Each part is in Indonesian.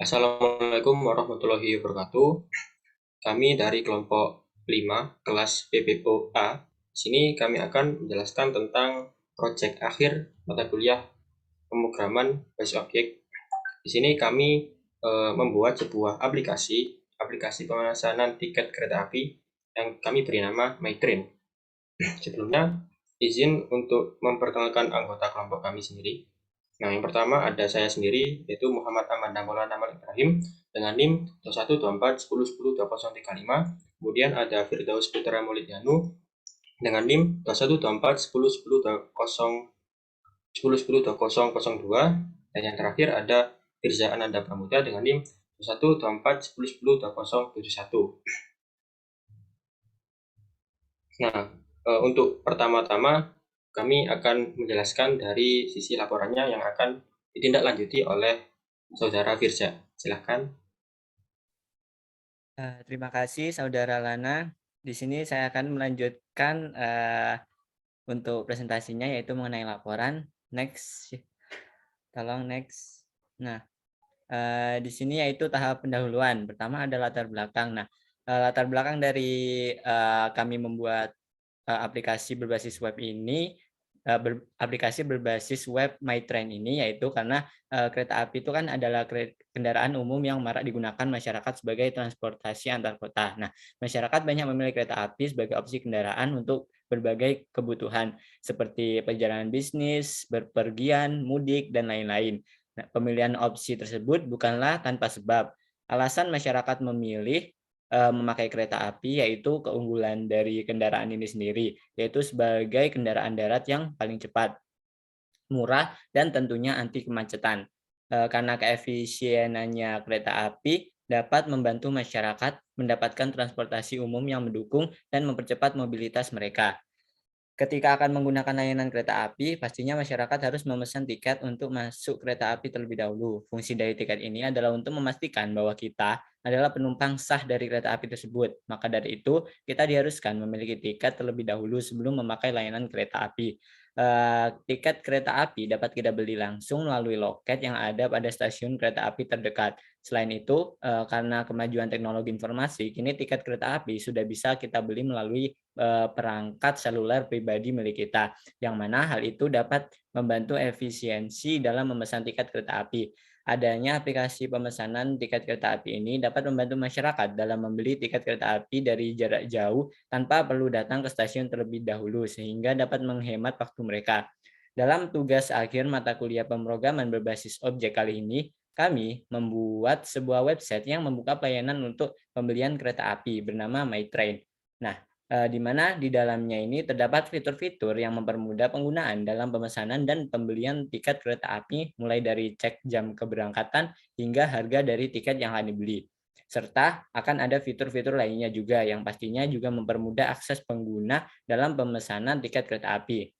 Assalamualaikum warahmatullahi wabarakatuh. Kami dari kelompok 5 kelas PPOA. Di sini kami akan menjelaskan tentang proyek akhir mata kuliah pemrograman basis objek. Di sini kami membuat sebuah aplikasi pemesanan tiket kereta api yang kami beri nama MyTrain. Sebelumnya, izin untuk memperkenalkan anggota kelompok kami sendiri. Nah, yang pertama ada saya sendiri, yaitu Muhammad Amanda Maulana Malik Ibrahim, dengan NIM 2124101035. Kemudian ada Firdaus Putra Maulidyanu dengan NIM 212410101002. Dan yang terakhir ada Firza Ananda Pramudia dengan NIM 2124101071. Nah, untuk pertama-tama kami akan menjelaskan dari sisi laporannya yang akan ditindaklanjuti oleh Saudara Firza. Silahkan. Terima kasih Saudara Lana. Di sini saya akan melanjutkan untuk presentasinya yaitu mengenai laporan. Next, tolong next. Nah, di sini yaitu tahap pendahuluan. Pertama ada latar belakang. Nah, latar belakang dari kami membuat aplikasi berbasis web ini, aplikasi berbasis web MyTrain ini, yaitu karena kereta api itu kan adalah kendaraan umum yang marak digunakan masyarakat sebagai transportasi antar kota. Nah, masyarakat banyak memilih kereta api sebagai opsi kendaraan untuk berbagai kebutuhan seperti perjalanan bisnis, berpergian, mudik, dan lain-lain. Nah, pemilihan opsi tersebut bukanlah tanpa sebab. Alasan masyarakat memilih memakai kereta api yaitu keunggulan dari kendaraan ini sendiri, yaitu sebagai kendaraan darat yang paling cepat, murah, dan tentunya anti kemacetan. Karena keefisienannya kereta api dapat membantu masyarakat mendapatkan transportasi umum yang mendukung dan mempercepat mobilitas mereka. Ketika akan menggunakan layanan kereta api, pastinya masyarakat harus memesan tiket untuk masuk kereta api terlebih dahulu. Fungsi dari tiket ini adalah untuk memastikan bahwa kita adalah penumpang sah dari kereta api tersebut. Maka dari itu, kita diharuskan memiliki tiket terlebih dahulu sebelum memakai layanan kereta api. Tiket kereta api dapat kita beli langsung melalui loket yang ada pada stasiun kereta api terdekat. Selain itu, karena kemajuan teknologi informasi, kini tiket kereta api sudah bisa kita beli melalui perangkat seluler pribadi milik kita, yang mana hal itu dapat membantu efisiensi dalam memesan tiket kereta api. Adanya aplikasi pemesanan tiket kereta api ini dapat membantu masyarakat dalam membeli tiket kereta api dari jarak jauh tanpa perlu datang ke stasiun terlebih dahulu, sehingga dapat menghemat waktu mereka. Dalam tugas akhir mata kuliah pemrograman berbasis objek kali ini, kami membuat sebuah website yang membuka pelayanan untuk pembelian kereta api bernama MyTrain. Nah, di mana di dalamnya ini terdapat fitur-fitur yang mempermudah penggunaan dalam pemesanan dan pembelian tiket kereta api, mulai dari cek jam keberangkatan hingga harga dari tiket yang akan dibeli. Serta akan ada fitur-fitur lainnya juga yang pastinya juga mempermudah akses pengguna dalam pemesanan tiket kereta api.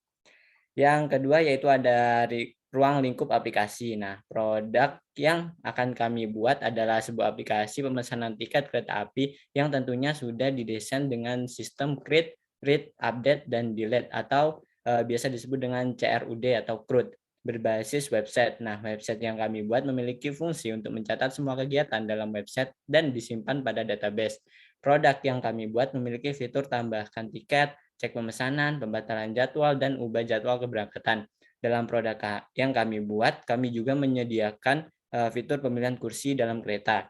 Yang kedua yaitu ada ruang lingkup aplikasi. Nah, produk yang akan kami buat adalah sebuah aplikasi pemesanan tiket kereta api yang tentunya sudah didesain dengan sistem create, read, update, dan delete atau biasa disebut dengan CRUD atau CRUD berbasis website. Nah, website yang kami buat memiliki fungsi untuk mencatat semua kegiatan dalam website dan disimpan pada database. Produk yang kami buat memiliki fitur tambahkan tiket, cek pemesanan, pembatalan jadwal, dan ubah jadwal keberangkatan. Dalam produk yang kami buat, kami juga menyediakan fitur pemilihan kursi dalam kereta.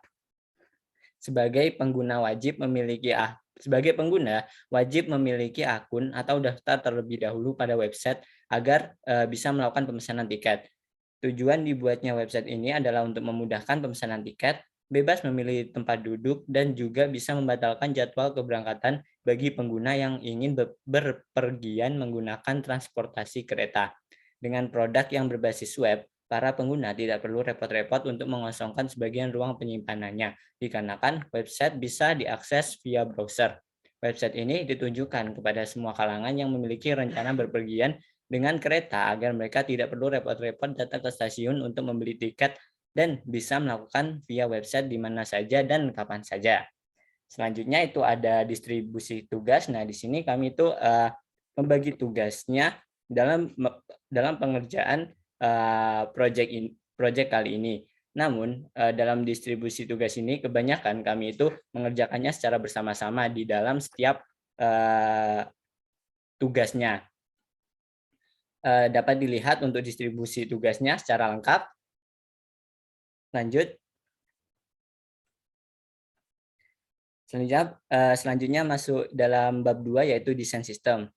Sebagai pengguna wajib memiliki akun atau daftar terlebih dahulu pada website agar bisa melakukan pemesanan tiket. Tujuan dibuatnya website ini adalah untuk memudahkan pemesanan tiket, bebas memilih tempat duduk, dan juga bisa membatalkan jadwal keberangkatan bagi pengguna yang ingin berpergian menggunakan transportasi kereta. Dengan produk yang berbasis web, para pengguna tidak perlu repot-repot untuk mengosongkan sebagian ruang penyimpanannya, dikarenakan website bisa diakses via browser. Website ini ditujukan kepada semua kalangan yang memiliki rencana berpergian dengan kereta agar mereka tidak perlu repot-repot datang ke stasiun untuk membeli tiket dan bisa melakukan via website di mana saja dan kapan saja. Selanjutnya itu ada distribusi tugas. Nah, di sini kami itu membagi tugasnya dalam dalam pengerjaan proyek kali ini. Namun, dalam distribusi tugas ini kebanyakan kami itu mengerjakannya secara bersama-sama di dalam setiap tugasnya. Dapat dilihat untuk distribusi tugasnya secara lengkap. Lanjut. Selanjutnya masuk dalam bab 2 yaitu desain sistem.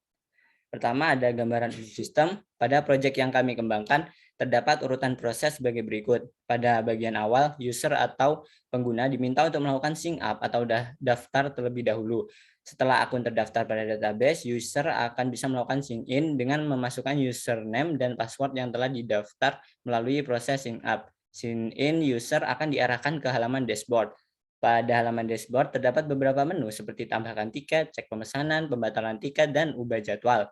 Pertama ada gambaran sistem. Pada proyek yang kami kembangkan, terdapat urutan proses sebagai berikut. Pada bagian awal, user atau pengguna diminta untuk melakukan sync up atau daftar terlebih dahulu. Setelah akun terdaftar pada database, user akan bisa melakukan sign in dengan memasukkan username dan password yang telah didaftar melalui proses sync up. Sign in user akan diarahkan ke halaman dashboard. Pada halaman dashboard terdapat beberapa menu seperti tambahkan tiket, cek pemesanan, pembatalan tiket, dan ubah jadwal.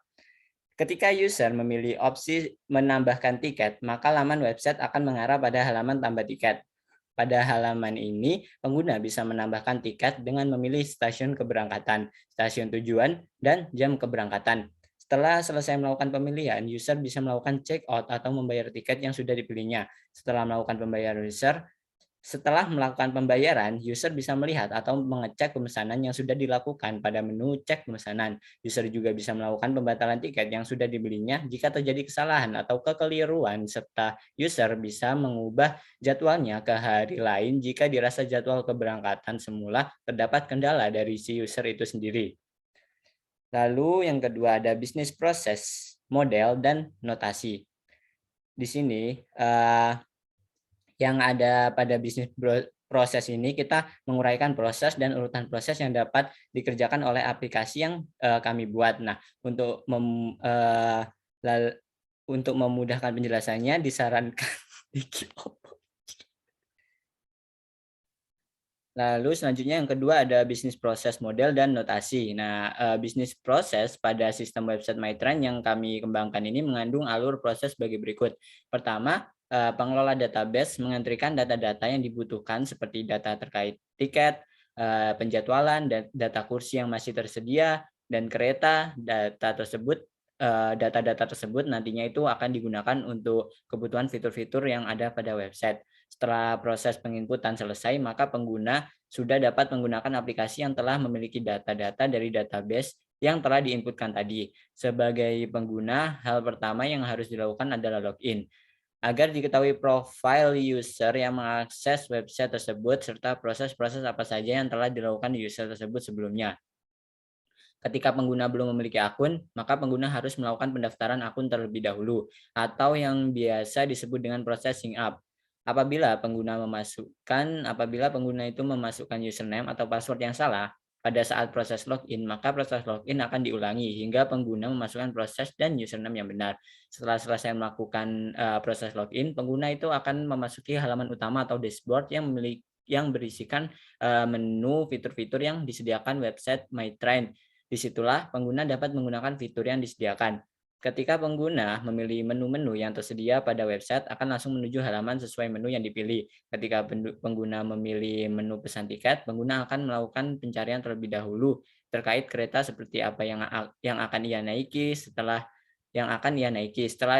Ketika user memilih opsi menambahkan tiket, maka laman website akan mengarah pada halaman tambah tiket. Pada halaman ini, pengguna bisa menambahkan tiket dengan memilih stasiun keberangkatan, stasiun tujuan, dan jam keberangkatan. Setelah selesai melakukan pemilihan, user bisa melakukan check out atau membayar tiket yang sudah dipilihnya. Setelah melakukan pembayaran, user bisa melihat atau mengecek pemesanan yang sudah dilakukan pada menu cek pemesanan. User juga bisa melakukan pembatalan tiket yang sudah dibelinya jika terjadi kesalahan atau kekeliruan, serta user bisa mengubah jadwalnya ke hari lain jika dirasa jadwal keberangkatan semula terdapat kendala dari si user itu sendiri. Lalu yang kedua ada bisnis proses, model, dan notasi. Di sini yang ada pada bisnis proses ini kita menguraikan proses dan urutan proses yang dapat dikerjakan oleh aplikasi yang kami buat. Nah, untuk memudahkan penjelasannya disarankan Lalu selanjutnya yang kedua ada bisnis proses model dan notasi. Nah, bisnis proses pada sistem website MyTrain yang kami kembangkan ini mengandung alur proses sebagai berikut. Pertama, pengelola database mengantrikan data-data yang dibutuhkan seperti data terkait tiket, penjadwalan, dan data kursi yang masih tersedia, dan kereta. Data-data tersebut nantinya itu akan digunakan untuk kebutuhan fitur-fitur yang ada pada website. Setelah proses penginputan selesai, maka pengguna sudah dapat menggunakan aplikasi yang telah memiliki data-data dari database yang telah diinputkan tadi. Sebagai pengguna, hal pertama yang harus dilakukan adalah login. Agar diketahui profil user yang mengakses website tersebut, serta proses-proses apa saja yang telah dilakukan user tersebut sebelumnya. Ketika pengguna belum memiliki akun, maka pengguna harus melakukan pendaftaran akun terlebih dahulu, atau yang biasa disebut dengan proses sign up. Apabila pengguna itu memasukkan username atau password yang salah pada saat proses login, maka proses login akan diulangi hingga pengguna memasukkan proses dan username yang benar. Setelah selesai melakukan proses login, pengguna itu akan memasuki halaman utama atau dashboard yang berisikan menu fitur-fitur yang disediakan website MyTrain. Disitulah pengguna dapat menggunakan fitur yang disediakan. Ketika pengguna memilih menu-menu yang tersedia pada website, akan langsung menuju halaman sesuai menu yang dipilih. Ketika pengguna memilih menu pesan tiket, pengguna akan melakukan pencarian terlebih dahulu terkait kereta seperti apa yang akan ia naiki. Setelah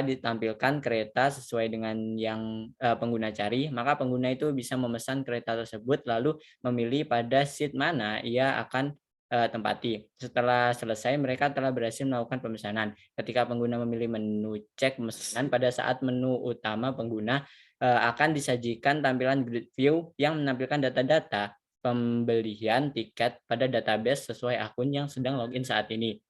ditampilkan kereta sesuai dengan yang pengguna cari, maka pengguna itu bisa memesan kereta tersebut lalu memilih pada seat mana ia akan tempati. Setelah selesai, mereka telah berhasil melakukan pemesanan. Ketika pengguna memilih menu cek pemesanan, pada saat menu utama pengguna akan disajikan tampilan grid view yang menampilkan data-data pembelian tiket pada database sesuai akun yang sedang login saat ini.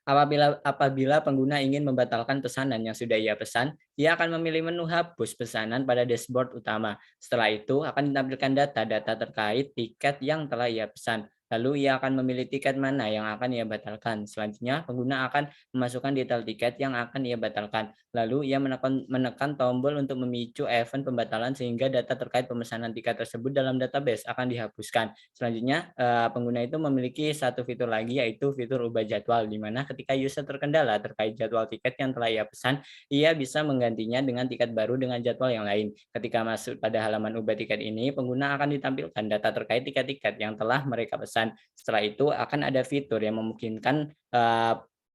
Apabila pengguna ingin membatalkan pesanan yang sudah ia pesan, ia akan memilih menu hapus pesanan pada dashboard utama. Setelah itu akan ditampilkan data-data terkait tiket yang telah ia pesan. Lalu ia akan memilih tiket mana yang akan ia batalkan. Selanjutnya, pengguna akan memasukkan detail tiket yang akan ia batalkan. Lalu ia menekan tombol untuk memicu event pembatalan sehingga data terkait pemesanan tiket tersebut dalam database akan dihapuskan. Selanjutnya, pengguna itu memiliki satu fitur lagi yaitu fitur ubah jadwal, di mana ketika user terkendala terkait jadwal tiket yang telah ia pesan, ia bisa menggantinya dengan tiket baru dengan jadwal yang lain. Ketika masuk pada halaman ubah tiket ini, pengguna akan ditampilkan data terkait tiket-tiket yang telah mereka pesan. Setelah itu akan ada fitur yang memungkinkan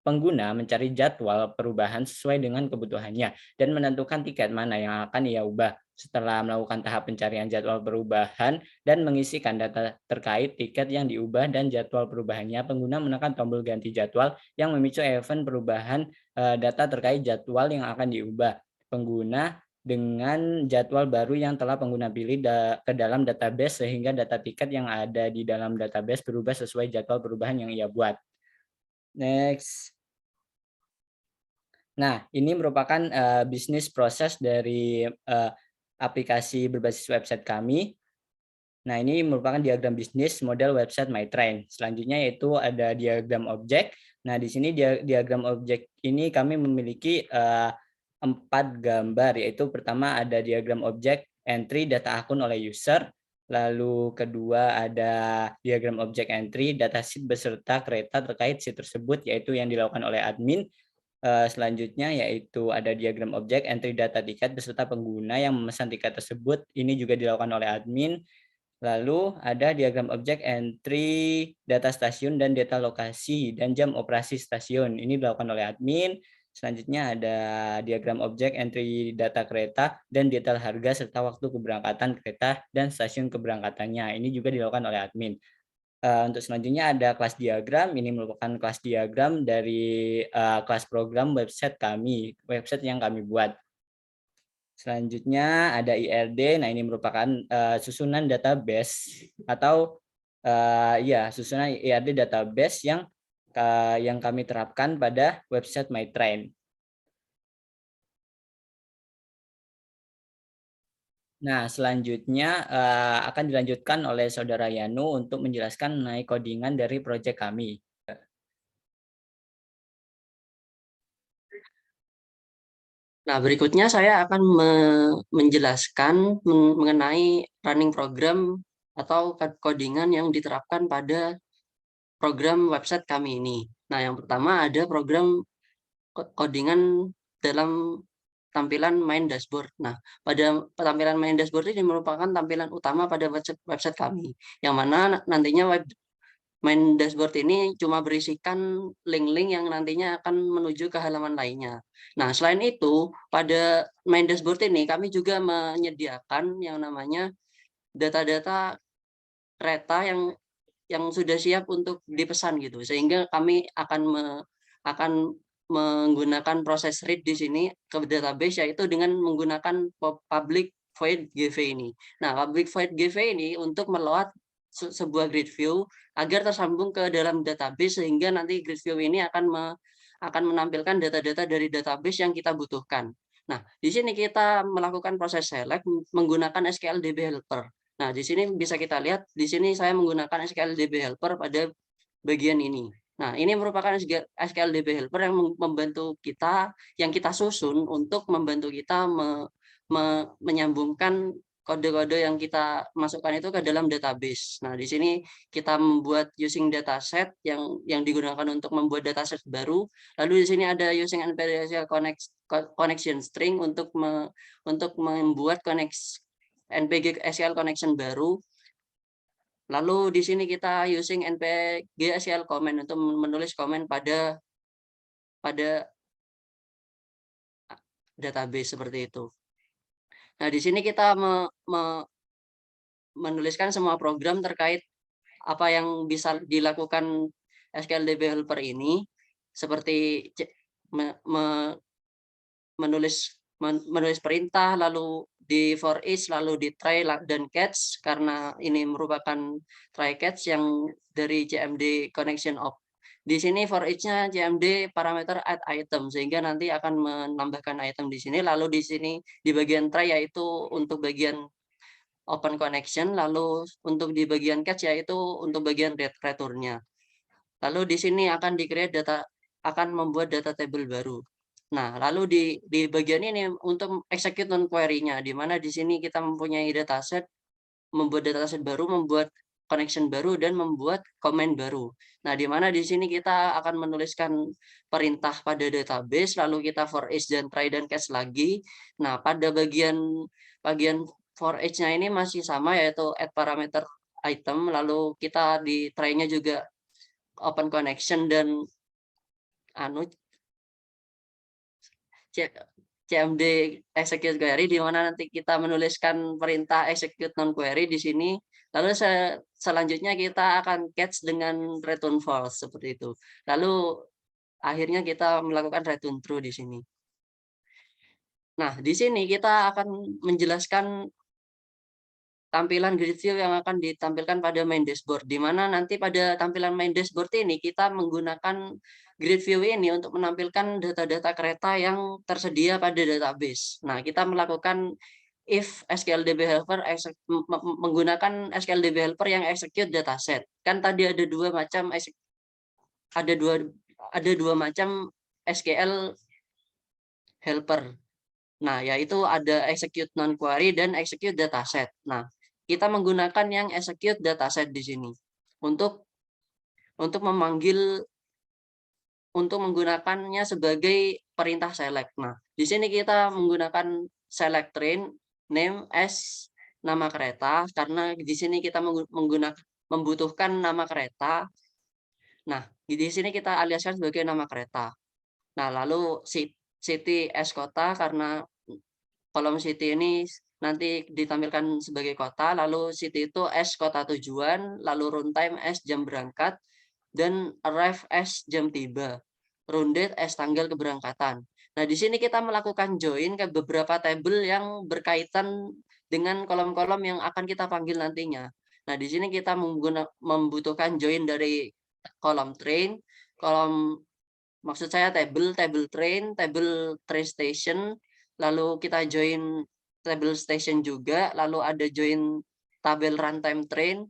pengguna mencari jadwal perubahan sesuai dengan kebutuhannya dan menentukan tiket mana yang akan ia ubah. setelah melakukan tahap pencarian jadwal perubahan dan mengisikan data terkait tiket yang diubah dan jadwal perubahannya, pengguna menekan tombol ganti jadwal yang memicu event perubahan data terkait jadwal yang akan diubah. Pengguna dengan jadwal baru yang telah pengguna pilih ke dalam database sehingga data tiket yang ada di dalam database berubah sesuai jadwal perubahan yang ia buat. Next. Nah, ini merupakan bisnis proses dari aplikasi berbasis website kami. Nah, ini merupakan diagram bisnis model website MyTrain. Selanjutnya yaitu ada diagram objek. Nah, di sini diagram objek ini kami memiliki 4 gambar, yaitu pertama ada diagram objek entry data akun oleh user, lalu kedua ada diagram objek entry data sheet beserta kereta terkait sheet tersebut, yaitu yang dilakukan oleh admin. Selanjutnya yaitu ada diagram objek entry data tiket beserta pengguna yang memesan tiket tersebut, ini juga dilakukan oleh admin. Lalu ada diagram objek entry data stasiun dan data lokasi dan jam operasi stasiun, ini dilakukan oleh admin. Selanjutnya ada diagram objek entry data kereta dan detail harga serta waktu keberangkatan kereta dan stasiun keberangkatannya, ini juga dilakukan oleh admin. Untuk selanjutnya ada kelas diagram, ini merupakan kelas diagram dari kelas program website kami, website yang kami buat. Selanjutnya ada IRD, nah ini merupakan susunan database atau susunan IRD database yang kami terapkan pada website MyTrain. Nah, selanjutnya akan dilanjutkan oleh Saudara Yanu untuk menjelaskan mengenai codingan dari proyek kami. Nah, berikutnya saya akan menjelaskan mengenai running program atau codingan yang diterapkan pada program website kami ini. Nah, yang pertama ada program codingan dalam tampilan main dashboard. Nah, pada tampilan main dashboard ini merupakan tampilan utama pada website kami, yang mana nantinya main dashboard ini cuma berisikan link-link yang nantinya akan menuju ke halaman lainnya. Nah, selain itu, pada main dashboard ini kami juga menyediakan yang namanya data-data kereta yang sudah siap untuk dipesan gitu. Sehingga kami akan menggunakan proses read di sini ke database, yaitu dengan menggunakan public void GV ini. Nah, public void GV ini untuk meload sebuah grid view agar tersambung ke dalam database, sehingga nanti grid view ini akan menampilkan data-data dari database yang kita butuhkan. Nah, di sini kita melakukan proses select menggunakan SQLDB helper. Nah, di sini bisa kita lihat, di sini saya menggunakan SQLDB helper pada bagian ini. Nah, ini merupakan SQLDB helper yang membantu kita, yang kita susun untuk membantu kita menyambungkan kode-kode yang kita masukkan itu ke dalam database. Nah, di sini kita membuat using dataset yang digunakan untuk membuat dataset baru. Lalu di sini ada using NPDSL connection string untuk membuat NPG SQL connection baru. Lalu di sini kita using NPG SQL comment untuk menulis komen pada database seperti itu. Nah, di sini kita menuliskan semua program terkait apa yang bisa dilakukan SQLDB helper ini, seperti menulis perintah, lalu di for each, lalu di try dan catch, karena ini merupakan try catch yang dari CMD connection of. Di sini for each-nya CMD parameter add item, sehingga nanti akan menambahkan item di sini. Lalu di sini di bagian try yaitu untuk bagian open connection, lalu untuk di bagian catch yaitu untuk bagian return-nya. Lalu di sini akan akan membuat data table baru. Nah, lalu di bagian ini untuk execute on query-nya, di mana di sini kita mempunyai dataset, membuat dataset baru, membuat connection baru, dan membuat comment baru. Nah, di mana di sini kita akan menuliskan perintah pada database, lalu kita for each dan try dan catch lagi. Nah, pada bagian for each-nya ini masih sama, yaitu add parameter item, lalu kita di try-nya juga open connection dan cmd execute query, di mana nanti kita menuliskan perintah execute non query di sini. Lalu selanjutnya kita akan catch dengan return false seperti itu. Lalu akhirnya kita melakukan return true di sini. Nah, di sini kita akan menjelaskan tampilan grid view yang akan ditampilkan pada main dashboard, di mana nanti pada tampilan main dashboard ini kita menggunakan grid view ini untuk menampilkan data-data kereta yang tersedia pada database. Nah, kita melakukan if SQLDB helper menggunakan SQLDB helper yang execute dataset. Kan tadi ada dua macam SQL helper. Nah, yaitu ada execute non query dan execute dataset. Nah, kita menggunakan yang execute dataset di sini untuk menggunakannya sebagai perintah select. Nah, di sini kita menggunakan select train name as nama kereta, karena di sini kita membutuhkan nama kereta. Nah, di sini kita aliaskan sebagai nama kereta. Nah, lalu city as kota, karena kolom city ini nanti ditampilkan sebagai kota, lalu city itu as kota tujuan, lalu runtime as jam berangkat, dan arrive as jam tiba, run date as tanggal keberangkatan. Nah, di sini kita melakukan join ke beberapa tabel yang berkaitan dengan kolom-kolom yang akan kita panggil nantinya. Nah, di sini kita membutuhkan join dari kolom train, maksud saya table train, table train station, lalu kita join table station juga, lalu ada join tabel runtime train,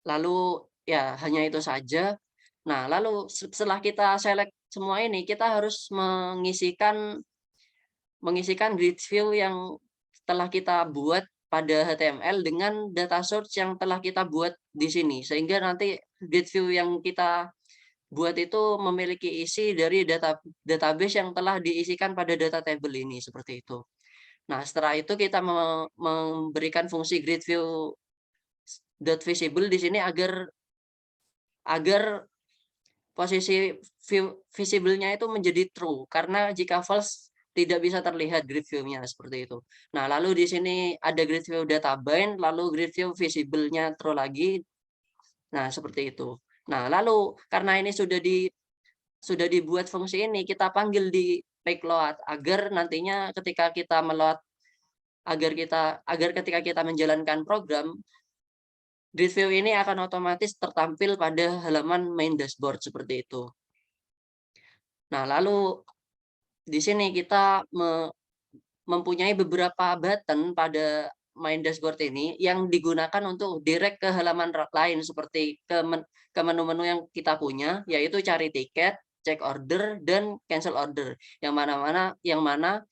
lalu ya hanya itu saja. Nah, lalu setelah kita select semua ini, kita harus mengisikan grid view yang telah kita buat pada HTML dengan data source yang telah kita buat di sini, sehingga nanti grid view yang kita buat itu memiliki isi dari database yang telah diisikan pada data table ini, seperti itu. Nah, setelah itu kita memberikan fungsi grid view .visible di sini agar posisi visible-nya itu menjadi true, karena jika false tidak bisa terlihat grid view-nya, seperti itu. Nah, lalu di sini ada grid view data bind, lalu grid view visible-nya true lagi. Nah, seperti itu. Nah, lalu karena ini sudah dibuat fungsi ini, kita panggil di page load agar nantinya ketika kita meload, agar ketika kita menjalankan program, grid view ini akan otomatis tertampil pada halaman main dashboard, seperti itu. Nah, lalu di sini kita mempunyai beberapa button pada main dashboard ini yang digunakan untuk direct ke halaman lain, seperti ke menu-menu yang kita punya, yaitu cari tiket, check order, dan cancel order. Yang mana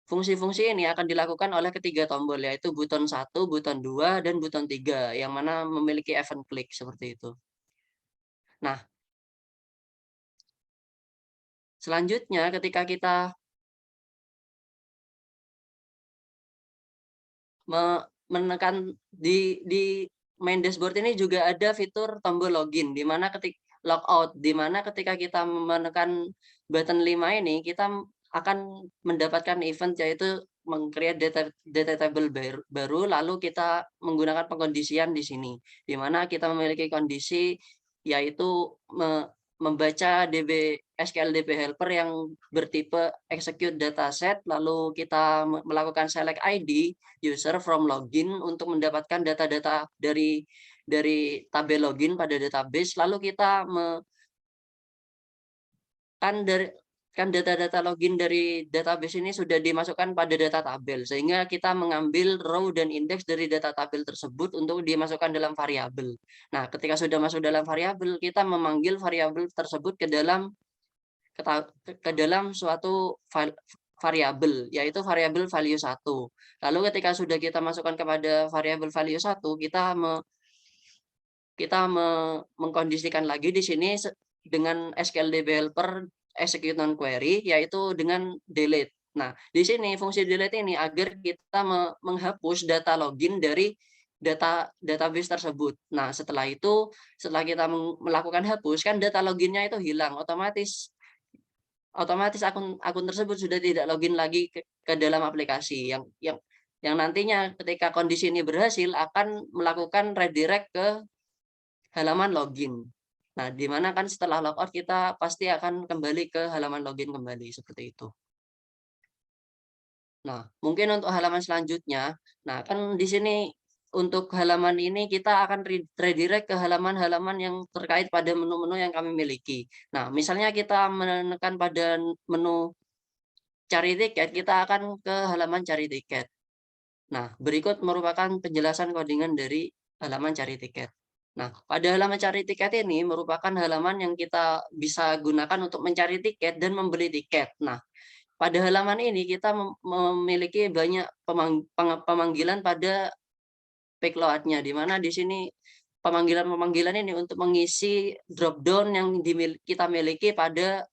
fungsi-fungsi ini akan dilakukan oleh ketiga tombol, yaitu buton 1, buton 2, dan buton 3, yang mana memiliki event klik, seperti itu. Nah, selanjutnya ketika kita menekan di main dashboard ini juga ada fitur tombol login, di mana logout, di mana ketika kita menekan button 5 ini, kita akan mendapatkan event, yaitu meng-create data table baru, lalu kita menggunakan pengkondisian di sini, di mana kita memiliki kondisi, yaitu membaca SQLDB helper yang bertipe execute dataset, lalu kita melakukan select ID user from login untuk mendapatkan data-data dari tabel login pada database, lalu kita kan data-data login dari database ini sudah dimasukkan pada data tabel, sehingga kita mengambil row dan indeks dari data tabel tersebut untuk dimasukkan dalam variabel. Nah, ketika sudah masuk dalam variabel, kita memanggil variabel tersebut ke dalam suatu variabel, yaitu variabel value 1. Lalu ketika sudah kita masukkan kepada variabel value 1, kita mengkondisikan lagi di sini dengan SQLDB helper execute non query, yaitu dengan delete. Nah, di sini fungsi delete ini agar kita menghapus data login dari database tersebut. Nah, setelah kita melakukan hapus, kan data loginnya itu hilang otomatis. otomatis akun tersebut sudah tidak login lagi ke dalam aplikasi yang nantinya ketika kondisi ini berhasil akan melakukan redirect ke halaman login. Nah, di mana kan setelah logout kita pasti akan kembali ke halaman login kembali seperti itu. Nah, mungkin untuk halaman selanjutnya, nah kan di sini untuk halaman ini kita akan redirect ke halaman-halaman yang terkait pada menu-menu yang kami miliki. Nah, misalnya kita menekan pada menu cari tiket, kita akan ke halaman cari tiket. Nah, berikut merupakan penjelasan codingan dari halaman cari tiket. Nah, pada halaman cari tiket ini merupakan halaman yang kita bisa gunakan untuk mencari tiket dan membeli tiket. Nah, pada halaman ini kita memiliki banyak pemanggilan pada payload-nya, di mana di sini pemanggilan-pemanggilan ini untuk mengisi drop-down yang kita miliki pada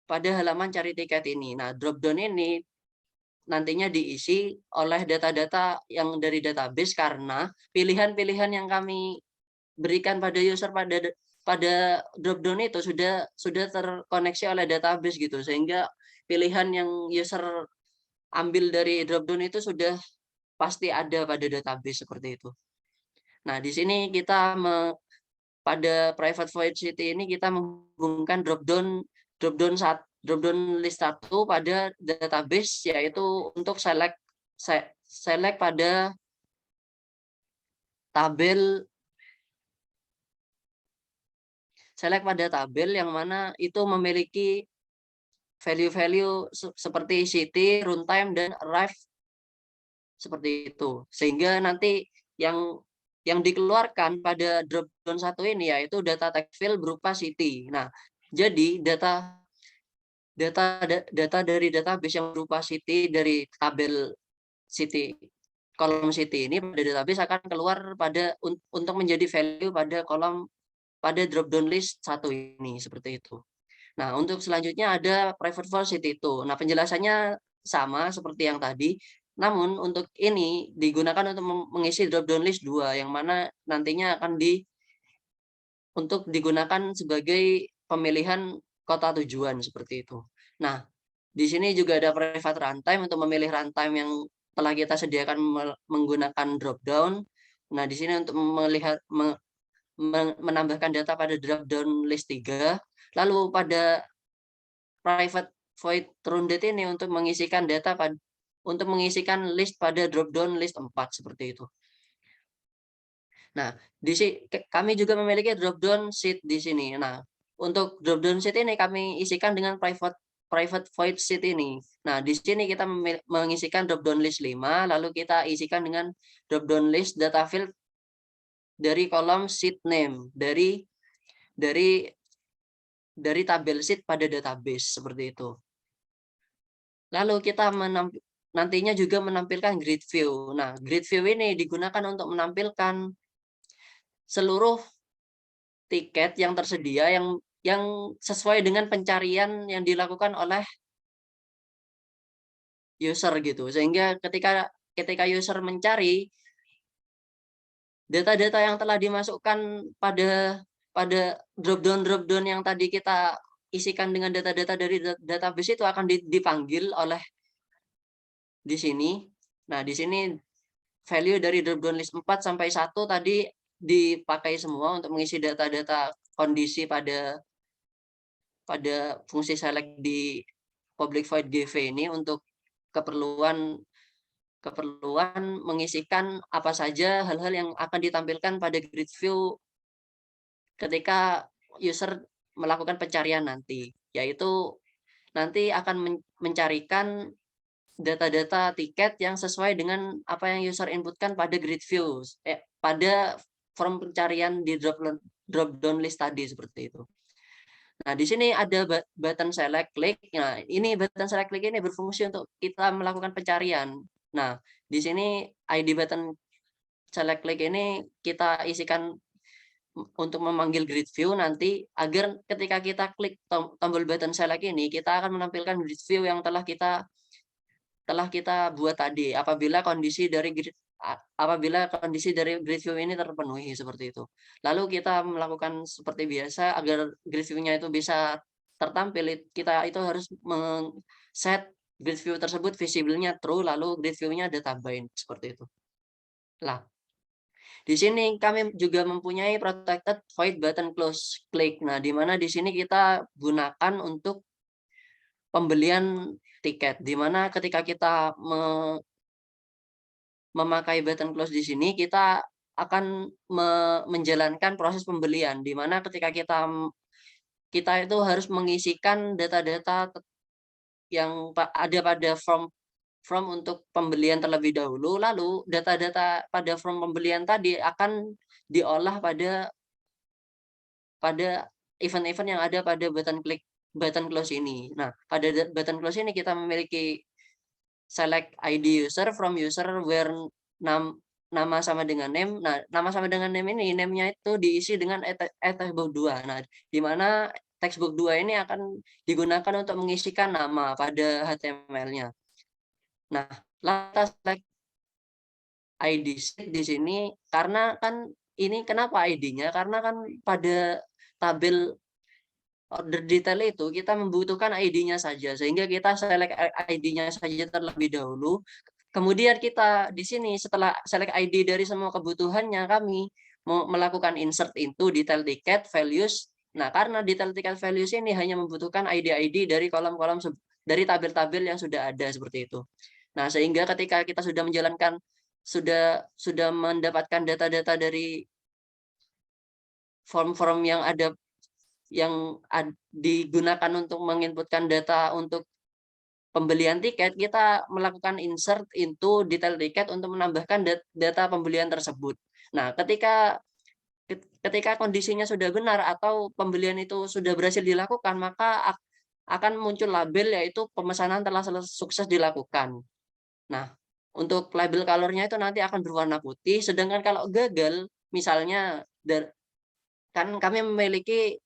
halaman cari tiket ini. Nah, drop-down ini nantinya diisi oleh data-data yang dari database karena pilihan-pilihan yang kami berikan pada user pada drop-down itu sudah terkoneksi oleh database gitu, sehingga pilihan yang user ambil dari drop-down itu sudah pasti ada pada database seperti itu. Nah, di sini kita pada private void city ini kita menghubungkan drop-down list 1 pada database, yaitu untuk select pada tabel yang mana itu memiliki value-value seperti city, runtime, dan arrive seperti itu. Sehingga nanti yang dikeluarkan pada drop-down 1 ini yaitu data text field berupa city. Nah, jadi data dari database yang berupa city dari tabel city, kolom city ini pada database akan keluar untuk menjadi value pada drop-down list 1 ini seperti itu. Nah, untuk selanjutnya ada private for city itu. Nah, penjelasannya sama seperti yang tadi, namun untuk ini digunakan untuk mengisi drop-down list 2 yang mana nantinya akan untuk digunakan sebagai pemilihan kota tujuan seperti itu. Nah, di sini juga ada private runtime untuk memilih runtime yang telah kita sediakan menggunakan drop-down. Nah, di sini untuk menambahkan data pada drop-down list 3. Lalu pada private void rounded ini untuk mengisikan list pada drop-down list 4 seperti itu. Nah, kami juga memiliki drop-down sheet di sini. Nah, untuk drop-down sheet ini kami isikan dengan private void sheet ini. Nah, di sini kita mengisikan drop-down list 5, lalu kita isikan dengan drop-down list data field dari kolom sheet name dari tabel sheet pada database seperti itu. Lalu kita nantinya juga menampilkan grid view. Nah, grid view ini digunakan untuk menampilkan seluruh tiket yang tersedia yang sesuai dengan pencarian yang dilakukan oleh user gitu. Sehingga ketika user mencari data-data yang telah dimasukkan pada drop-down yang tadi kita isikan dengan data-data dari database itu akan dipanggil oleh di sini. Nah, di sini value dari drop-down list 4 sampai 1 tadi dipakai semua untuk mengisi data-data kondisi pada fungsi select di public void GV ini untuk keperluan mengisikan apa saja hal-hal yang akan ditampilkan pada grid view ketika user melakukan pencarian nanti, yaitu nanti akan mencarikan data-data tiket yang sesuai dengan apa yang user inputkan pada grid view, pada form pencarian di drop-down list tadi seperti itu. Nah, di sini ada button select click. Nah, ini button select click ini berfungsi untuk kita melakukan pencarian. Nah, di sini ID button select click ini kita isikan untuk memanggil grid view nanti agar ketika kita klik tombol button select ini kita akan menampilkan grid view yang telah kita buat tadi apabila kondisi dari grid view ini terpenuhi seperti itu. Lalu kita melakukan seperti biasa agar grid view-nya itu bisa tertampil, kita itu harus set grid view tersebut visible-nya true, lalu grid view-nya data bind, seperti itu. Lah, di sini kami juga mempunyai protected void button close click. Nah, di mana di sini kita gunakan untuk pembelian tiket, di mana ketika kita memakai button close di sini, kita akan menjalankan proses pembelian, di mana ketika kita itu harus mengisikan data-data yang ada pada form untuk pembelian terlebih dahulu, lalu data-data pada form pembelian tadi akan diolah pada event-event yang ada pada button close ini. Nah, pada button close ini kita memiliki select ID user from user where nama sama dengan name. Nah, nama sama dengan name ini, name-nya itu diisi dengan textbook 2. Nah, di mana textbook 2 ini akan digunakan untuk mengisikan nama pada HTML-nya. Nah, lantas select ID sheet di sini karena kan ini kenapa ID-nya? Karena kan pada tabel order detail itu kita membutuhkan ID-nya saja, sehingga kita select ID-nya saja terlebih dahulu. Kemudian kita di sini setelah select ID dari semua kebutuhannya, kami mau melakukan insert into detail ticket values. Nah, karena detail ticket values ini hanya membutuhkan ID-ID dari kolom-kolom dari tabel-tabel yang sudah ada seperti itu. Nah, sehingga ketika kita sudah menjalankan sudah mendapatkan data-data dari form-form yang ada yang digunakan untuk menginputkan data untuk pembelian tiket, kita melakukan insert into detail ticket untuk menambahkan data pembelian tersebut. Nah, ketika kondisinya sudah benar atau pembelian itu sudah berhasil dilakukan, maka akan muncul label yaitu pemesanan telah sukses dilakukan. Nah, untuk label color-nya itu nanti akan berwarna putih, sedangkan kalau gagal, misalnya kan kami memiliki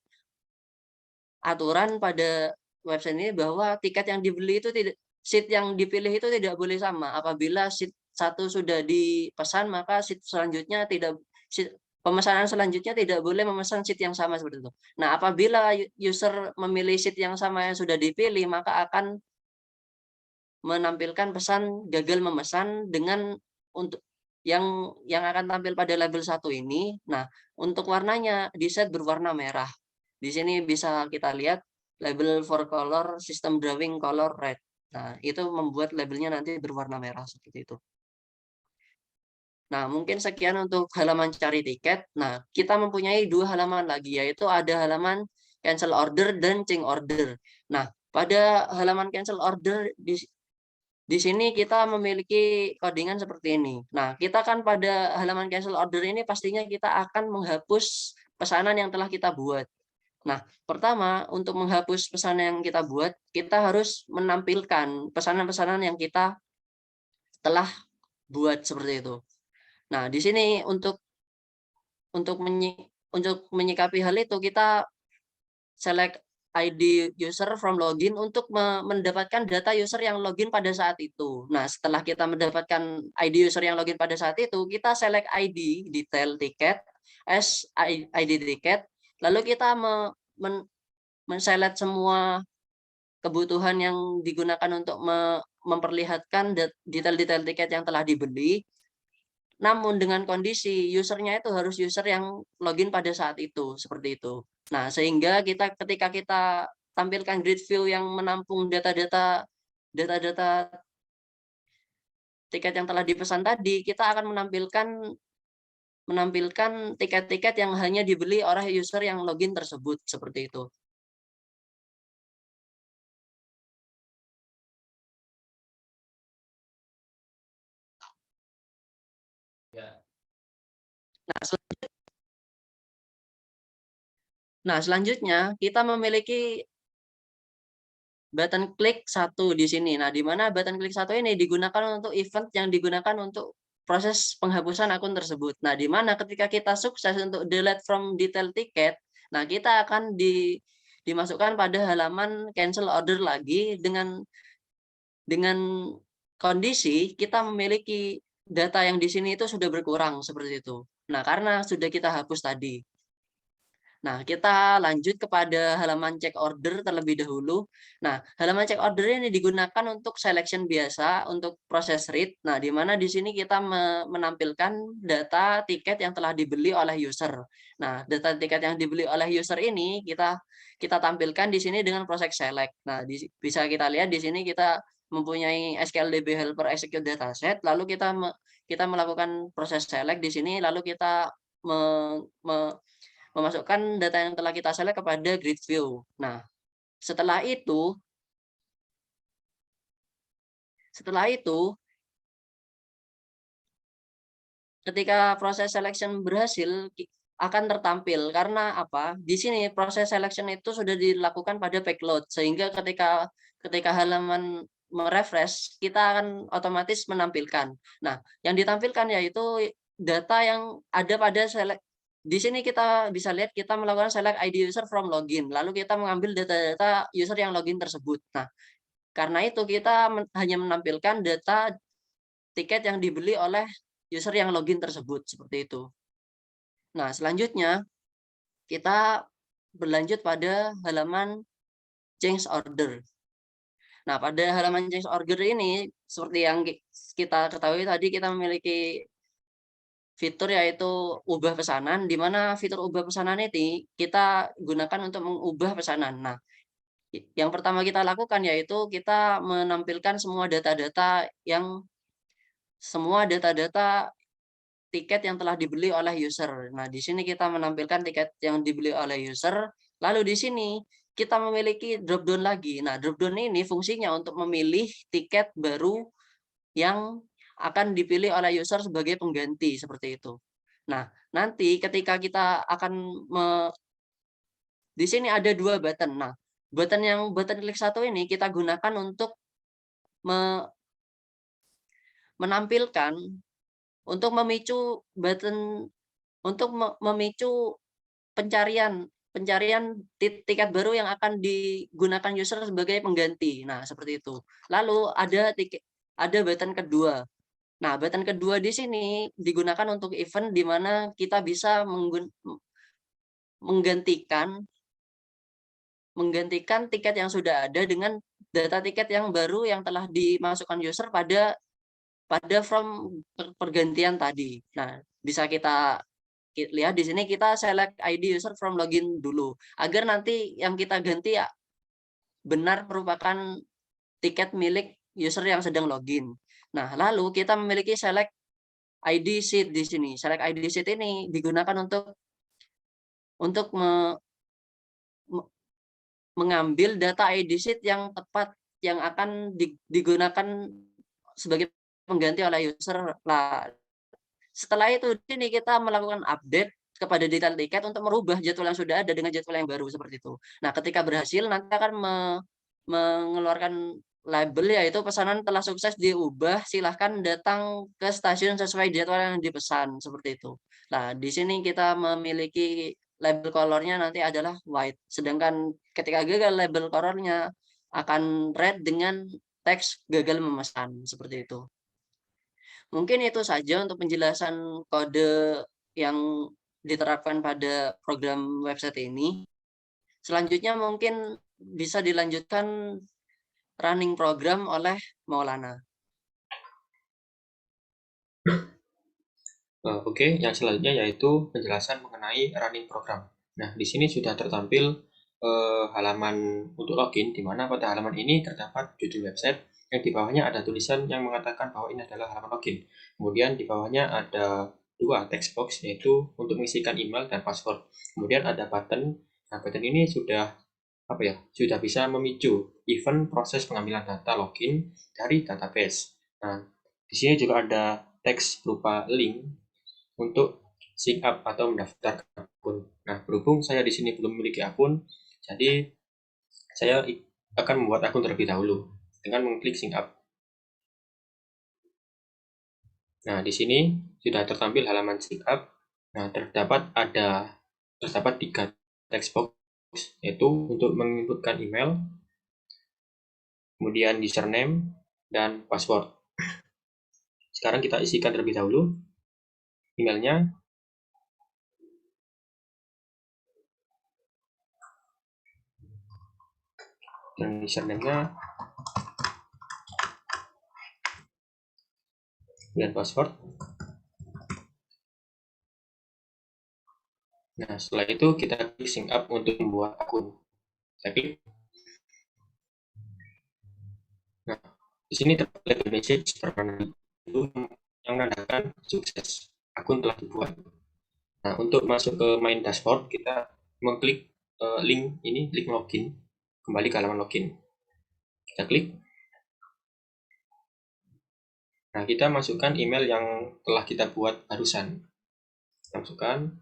aturan pada website ini bahwa tiket yang dibeli itu tidak, seat yang dipilih itu tidak boleh sama. Apabila seat 1 sudah dipesan, maka seat selanjutnya pemesanan selanjutnya tidak boleh memesan seat yang sama seperti itu. Nah, apabila user memilih seat yang sama yang sudah dipilih, maka akan menampilkan pesan gagal memesan dengan untuk yang akan tampil pada label 1 ini. Nah, untuk warnanya di set berwarna merah. Di sini bisa kita lihat label for color system drawing color red. Nah, itu membuat labelnya nanti berwarna merah seperti itu. Nah, mungkin sekian untuk halaman cari tiket. Nah, kita mempunyai 2 halaman lagi, yaitu ada halaman cancel order dan change order. Nah, pada halaman cancel order di sini kita memiliki codingan seperti ini. Nah, kita kan pada halaman cancel order ini pastinya kita akan menghapus pesanan yang telah kita buat. Nah, pertama untuk menghapus pesanan yang kita buat, kita harus menampilkan pesanan-pesanan yang kita telah buat seperti itu. Nah, di sini untuk menyikapi hal itu, kita select ID user from login untuk mendapatkan data user yang login pada saat itu. Nah, setelah kita mendapatkan ID user yang login pada saat itu, kita select ID detail ticket as ID ticket, lalu kita men-select semua kebutuhan yang digunakan untuk memperlihatkan detail-detail tiket yang telah dibeli. Namun dengan kondisi usernya itu harus user yang login pada saat itu, seperti itu. Nah, sehingga ketika kita tampilkan grid view yang menampung data-data tiket yang telah dipesan tadi, kita akan menampilkan tiket-tiket yang hanya dibeli oleh user yang login tersebut, seperti itu. Nah, selanjutnya kita memiliki button klik 1 di sini. Nah, di mana button klik 1 ini digunakan untuk event yang digunakan untuk proses penghapusan akun tersebut. Nah, di mana ketika kita sukses untuk delete from detail ticket, nah kita akan dimasukkan pada halaman cancel order lagi dengan kondisi kita memiliki data yang di sini itu sudah berkurang seperti itu. Nah, karena sudah kita hapus tadi. Nah, kita lanjut kepada halaman check order terlebih dahulu. Nah, halaman check order ini digunakan untuk selection biasa, untuk proses read. Nah, di mana di sini kita menampilkan data tiket yang telah dibeli oleh user. Nah, data tiket yang dibeli oleh user ini kita tampilkan di sini dengan proses select. Nah, bisa kita lihat di sini kita mempunyai SQLDB helper execute dataset, lalu kita melakukan proses select di sini, lalu kita memasukkan data yang telah kita select kepada grid view. Nah, setelah itu ketika proses selection berhasil akan tertampil karena apa? Di sini proses selection itu sudah dilakukan pada backload sehingga ketika halaman merefresh kita akan otomatis menampilkan. Nah, yang ditampilkan yaitu data yang ada pada di sini kita bisa lihat kita melakukan select ID user from login, lalu kita mengambil data-data user yang login tersebut. Nah, karena itu kita hanya menampilkan data tiket yang dibeli oleh user yang login tersebut, seperti itu. Nah, selanjutnya kita berlanjut pada halaman change order. Nah, pada halaman change order ini, seperti yang kita ketahui tadi, kita memiliki fitur yaitu ubah pesanan, di mana fitur ubah pesanan ini kita gunakan untuk mengubah pesanan. Nah, yang pertama kita lakukan yaitu kita menampilkan semua data-data tiket yang telah dibeli oleh user. Nah, di sini kita menampilkan tiket yang dibeli oleh user, lalu di sini kita memiliki drop down lagi. Nah, drop down ini fungsinya untuk memilih tiket baru yang akan dipilih oleh user sebagai pengganti, seperti itu. Nah, nanti ketika kita akan di sini ada dua button. Nah, button klik satu ini kita gunakan untuk menampilkan untuk memicu button untuk memicu pencarian tiket baru yang akan digunakan user sebagai pengganti. Nah, seperti itu. Lalu ada button kedua. Nah, button kedua di sini digunakan untuk event di mana kita bisa menggantikan tiket yang sudah ada dengan data tiket yang baru yang telah dimasukkan user pada from pergantian tadi. Nah, bisa kita lihat di sini kita select ID user from login dulu agar nanti yang kita ganti ya benar merupakan tiket milik user yang sedang login. Nah, lalu kita memiliki select ID sheet di sini. Select ID sheet ini digunakan untuk mengambil data ID sheet yang tepat yang akan digunakan sebagai pengganti oleh user. Nah, setelah itu di sini kita melakukan update kepada detail tiket untuk merubah jadwal yang sudah ada dengan jadwal yang baru, seperti itu. Nah, ketika berhasil nanti akan mengeluarkan label yaitu pesanan telah sukses diubah, silahkan datang ke stasiun sesuai jadwal yang dipesan, seperti itu. Nah, di sini kita memiliki label colornya nanti adalah white, sedangkan ketika gagal label colornya akan red dengan teks gagal memesan, seperti itu. Mungkin itu saja untuk penjelasan kode yang diterapkan pada program website ini. Selanjutnya mungkin bisa dilanjutkan running program oleh Maulana. Oke, yang selanjutnya yaitu penjelasan mengenai running program. Nah, di sini sudah tertampil halaman untuk login, di mana pada halaman ini terdapat judul website, yang di bawahnya ada tulisan yang mengatakan bahwa ini adalah halaman login. Kemudian di bawahnya ada dua text box, yaitu untuk mengisikan email dan password. Kemudian ada button. Nah, button ini sudah bisa memicu event proses pengambilan data login dari database. Nah, di sini juga ada teks berupa link untuk sign up atau mendaftar akun. Nah, berhubung saya di sini belum memiliki akun, jadi saya akan membuat akun terlebih dahulu dengan mengklik sign up. Nah, di sini sudah tertampil halaman sign up. Nah, terdapat 3 text box, yaitu untuk menginputkan email, kemudian username, dan password. Sekarang kita isikan terlebih dahulu emailnya. dan username-nya dan password. Nah, setelah itu kita klik sign up untuk membuat akun. Kita klik. Nah, di sini terdapat message itu yang menandakan sukses, akun telah dibuat. Nah, untuk masuk ke main dashboard, kita mengklik link ini, link login, kembali ke halaman login. Kita klik. Nah, kita masukkan email yang telah kita buat barusan. Masukkan.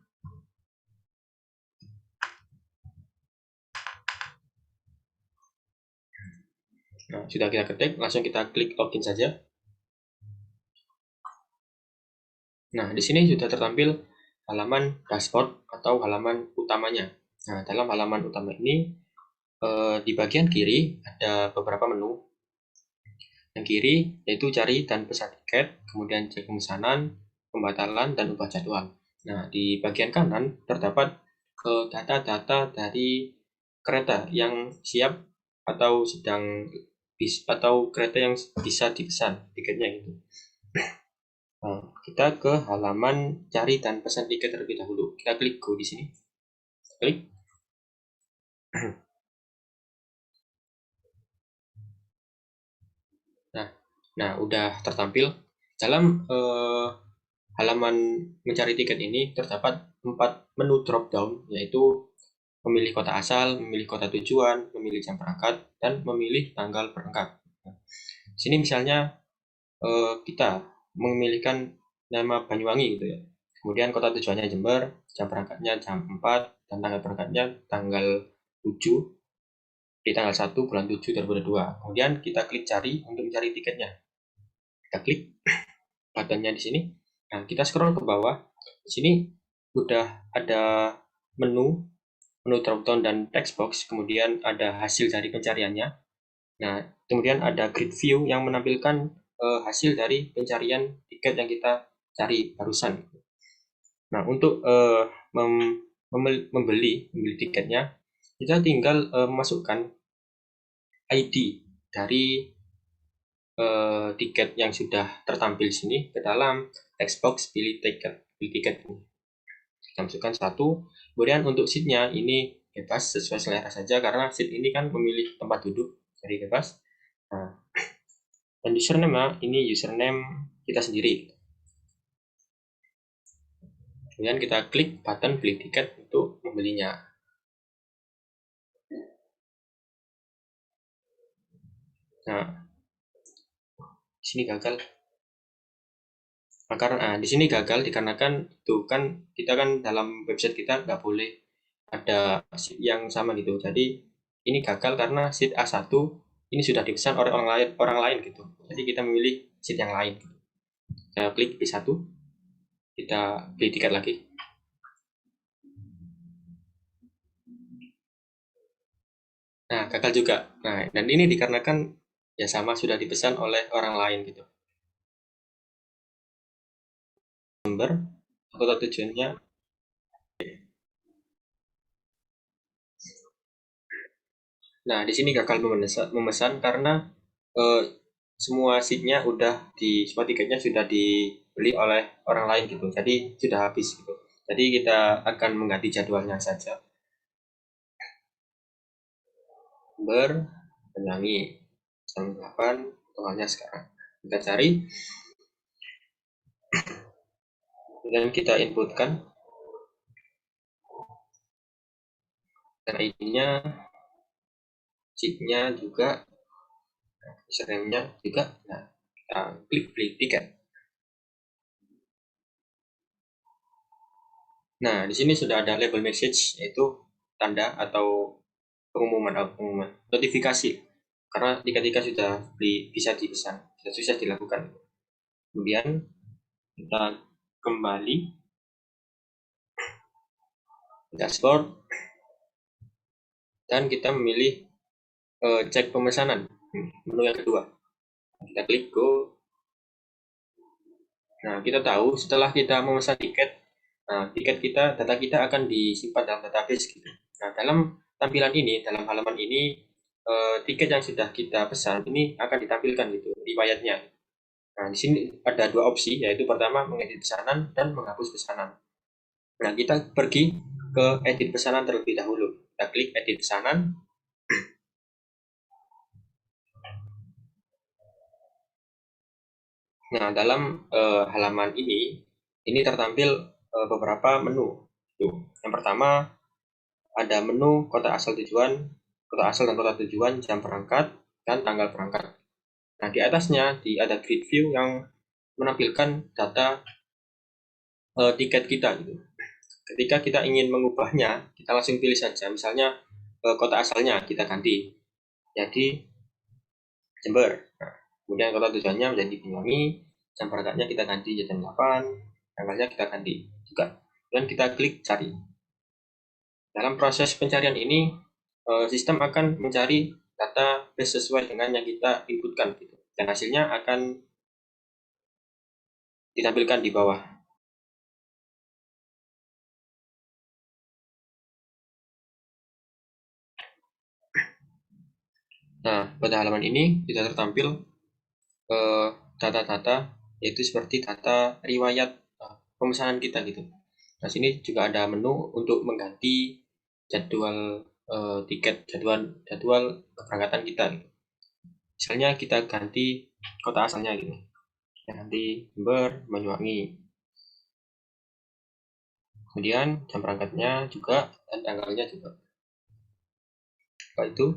Nah, sudah kita ketik, langsung kita klik login saja. Nah, di sini sudah tertampil halaman dashboard atau halaman utamanya. Nah, dalam halaman utama ini, di bagian kiri ada beberapa menu. Yang kiri yaitu cari dan pesan tiket, kemudian cek pemesanan, pembatalan, dan ubah jadwal. Nah, di bagian kanan terdapat data-data dari kereta yang siap atau sedang atau kereta yang bisa dipesan tiketnya gitu. Nah, kita ke halaman cari dan pesan tiket terlebih dahulu. Kita klik go di sini. Klik. Nah, udah tertampil. Dalam halaman mencari tiket ini terdapat 4 menu drop down, yaitu memilih kota asal, memilih kota tujuan, memilih jam berangkat, dan memilih tanggal berangkat. Di sini misalnya kita memilihkan nama Banyuwangi gitu ya. Kemudian kota tujuannya Jember, jam berangkatnya jam 4, dan tanggal berangkatnya tanggal 7 di tanggal 1 bulan 7 2022. Kemudian kita klik cari untuk mencari tiketnya. Kita klik buttonnya di sini. Nah, kita scroll ke bawah. Di sini udah ada menu drop down dan text box, kemudian ada hasil dari pencariannya. Nah, kemudian ada grid view yang menampilkan hasil dari pencarian tiket yang kita cari barusan. Nah, untuk membeli tiketnya, kita tinggal masukkan ID dari tiket yang sudah tertampil di sini ke dalam text box pilih tiket ini. Kita masukkan 1. Kemudian untuk seatnya ini bebas sesuai selera saja karena seat ini kan memilih tempat duduk, jadi bebas. Nah, dan username ini username kita sendiri. Kemudian kita klik button beli tiket untuk membelinya. Nah, di sini gagal. Nah, karena di sini gagal dikarenakan itu kan kita kan dalam website kita nggak boleh ada seat yang sama gitu. Jadi ini gagal karena seat A1 ini sudah dipesan oleh orang lain gitu. Jadi kita memilih seat yang lain. Kita klik B1, kita beli tiket lagi. Nah, gagal juga. Nah, dan ini dikarenakan ya sama sudah dipesan oleh orang lain gitu. Nomor atau tujuannya. Nah, di sini gagal memesan karena semua seatnya udah semua tiketnya sudah dibeli oleh orang lain gitu. Jadi sudah habis gitu. Jadi kita akan mengganti jadwalnya saja. Banyuwangi jam 8 tanggalnya sekarang. Kita cari dan kita inputkan dan ID-nya, seat-nya juga, username-nya juga. Nah, kita klik beli tiket. Nah, di sini sudah ada label message, yaitu tanda atau pengumuman notifikasi karena ketika sudah bisa dipesan, sudah susah dilakukan. Kemudian kita kembali dashboard dan kita memilih cek pemesanan, menu yang kedua. Kita klik go. Nah, kita tahu setelah kita memesan tiket, data kita akan disimpan dalam database gitu. Nah, dalam tampilan ini, dalam halaman ini tiket yang sudah kita pesan ini akan ditampilkan gitu riwayatnya. Nah, di sini ada dua opsi, yaitu pertama mengedit pesanan dan menghapus pesanan. Nah, kita pergi ke edit pesanan terlebih dahulu. Kita klik edit pesanan. Nah, dalam halaman ini tertampil beberapa menu. Yang pertama ada menu kota asal dan kota tujuan, jam berangkat, dan tanggal berangkat. Nah, di atasnya ada grid view yang menampilkan data tiket kita gitu. Ketika kita ingin mengubahnya, kita langsung pilih saja. Misalnya kota asalnya kita ganti jadi Jember. Nah, kemudian kota tujuannya menjadi Banyuwangi, jam berangkatnya kita ganti jam 8, tanggalnya kita ganti juga. Dan kita klik cari. Dalam proses pencarian ini, sistem akan mencari data sesuai dengan yang kita inputkan gitu. Dan hasilnya akan ditampilkan di bawah. Nah, pada halaman ini tidak tertampil data-data, yaitu seperti data riwayat pemesanan kita gitu. Nah, sini juga ada menu untuk mengganti jadwal tiket, jadwal keberangkatan kita gitu. Misalnya kita ganti kota asalnya gitu. Kita ganti Jember, Banyuwangi. Kemudian jam berangkatnya juga dan tanggalnya juga. Setelah itu,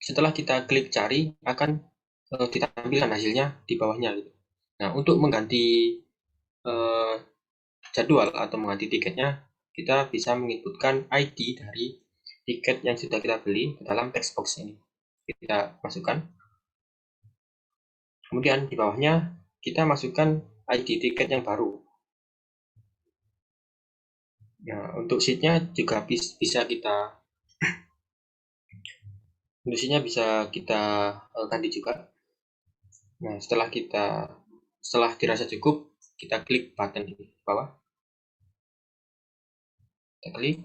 setelah kita klik cari, akan ditampilkan hasilnya di bawahnya gitu. Nah, untuk mengganti jadwal atau mengganti tiketnya, kita bisa menginputkan ID dari tiket yang sudah kita beli ke dalam text box ini. Kita masukkan. Kemudian di bawahnya kita masukkan ID tiket yang baru. Nah, untuk sheet-nya juga bisa kita ganti juga. Nah, setelah dirasa cukup, kita klik button di bawah. Kita klik.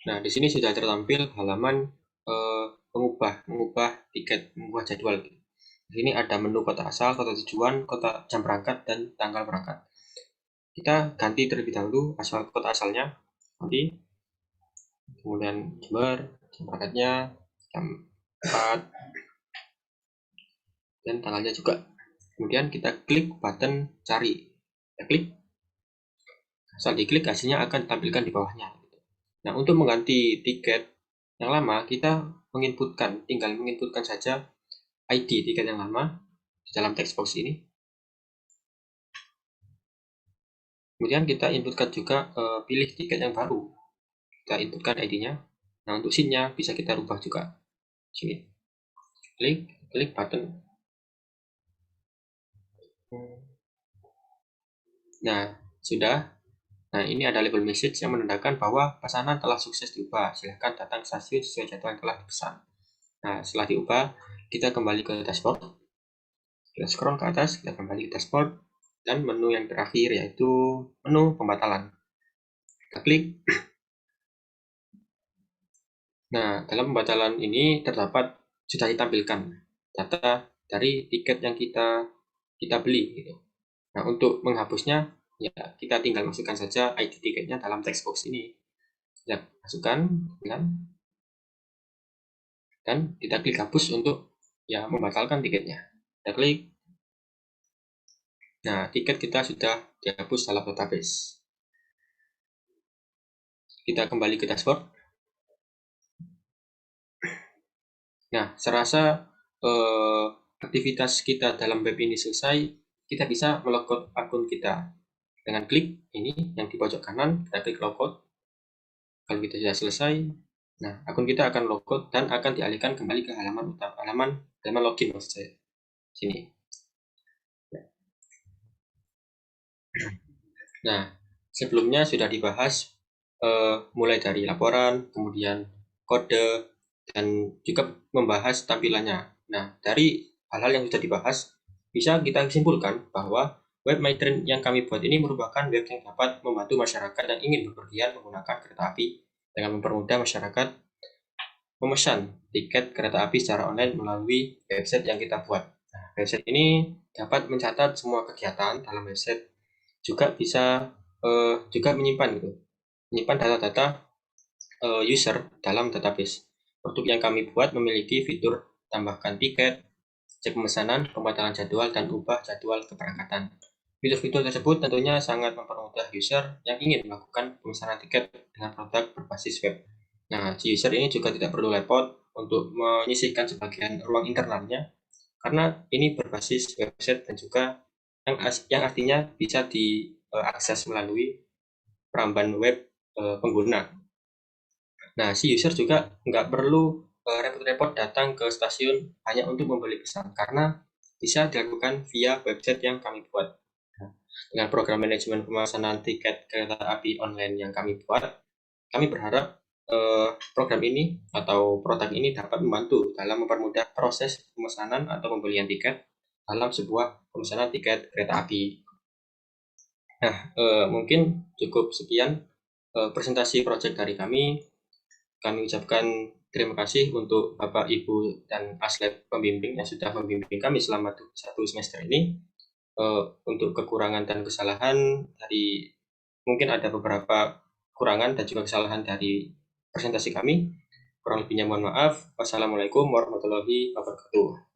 Nah, di sini sudah tertampil halaman mengubah tiket, mengubah jadwal. Di sini ada menu kota asal, kota tujuan, kota jam berangkat, dan tanggal berangkat. Kita ganti terlebih dahulu kota asalnya, nanti kemudian Jember, jam berangkatnya jam 4, dan tanggalnya juga. Kemudian kita klik button cari. Kita klik. Saat diklik, hasilnya akan ditampilkan di bawahnya. Nah, untuk mengganti tiket yang lama, kita tinggal menginputkan saja ID tiket yang lama di dalam text box ini. Kemudian kita inputkan juga pilih tiket yang baru. Kita inputkan ID-nya. Nah, untuk SIN-nya bisa kita rubah juga. Sini. Klik button. Nah, sudah. Nah, ini ada label message yang menandakan bahwa pesanan telah sukses diubah. Silahkan datang ke stasiun sesuai jadwal yang telah dipesan. Nah, setelah diubah, kita kembali ke dashboard. Kita scroll ke atas, kita kembali ke dashboard. Dan menu yang terakhir yaitu menu pembatalan. Kita klik. Nah, dalam pembatalan ini sudah ditampilkan data dari tiket yang kita beli gitu. Nah, untuk menghapusnya ya kita tinggal masukkan saja ID tiketnya dalam text box ini. Kita masukkan dan kita klik hapus untuk ya membatalkan tiketnya. Kita klik. Nah, tiket kita sudah dihapus dalam database. Kita kembali ke dashboard. Nah, serasa aktivitas kita dalam web ini selesai, kita bisa melogout akun kita dengan klik ini yang di pojok kanan. Kita klik logout. Kalau kita sudah selesai, nah akun kita akan logout dan akan dialihkan kembali ke halaman login maksud saya. Sini. Nah, sebelumnya sudah dibahas mulai dari laporan, kemudian kode, dan juga membahas tampilannya. Nah, dari hal-hal yang sudah dibahas, bisa kita simpulkan bahwa web MyTrain yang kami buat ini merupakan web yang dapat membantu masyarakat yang ingin bepergian menggunakan kereta api dengan mempermudah masyarakat memesan tiket kereta api secara online melalui website yang kita buat. Nah, website ini dapat mencatat semua kegiatan dalam website, juga bisa juga menyimpan data-data user dalam database. Produk yang kami buat memiliki fitur tambahkan tiket, cek pemesanan, pembatalan jadwal, dan ubah jadwal keberangkatan. Fitur-fitur tersebut tentunya sangat mempermudah user yang ingin melakukan pemesanan tiket dengan produk berbasis web. Nah, si user ini juga tidak perlu repot untuk menyisihkan sebagian ruang internalnya, karena ini berbasis website dan juga yang artinya bisa diakses melalui peramban web pengguna. Nah, si user juga nggak perlu repot-repot datang ke stasiun hanya untuk membeli pesan, karena bisa dilakukan via website yang kami buat. Nah, dengan program manajemen pemesanan tiket kereta api online yang kami buat, kami berharap program ini atau produk ini dapat membantu dalam mempermudah proses pemesanan atau pembelian tiket dalam sebuah pemesanan tiket kereta api. Nah, mungkin cukup sekian presentasi proyek dari kami. Kami ucapkan terima kasih untuk Bapak, Ibu, dan Aslab pembimbing yang sudah membimbing kami selama 1 semester ini. Untuk kekurangan dan kesalahan dari, mungkin ada beberapa kekurangan dan juga kesalahan dari presentasi kami. Kurang lebihnya mohon maaf. Wassalamualaikum warahmatullahi wabarakatuh.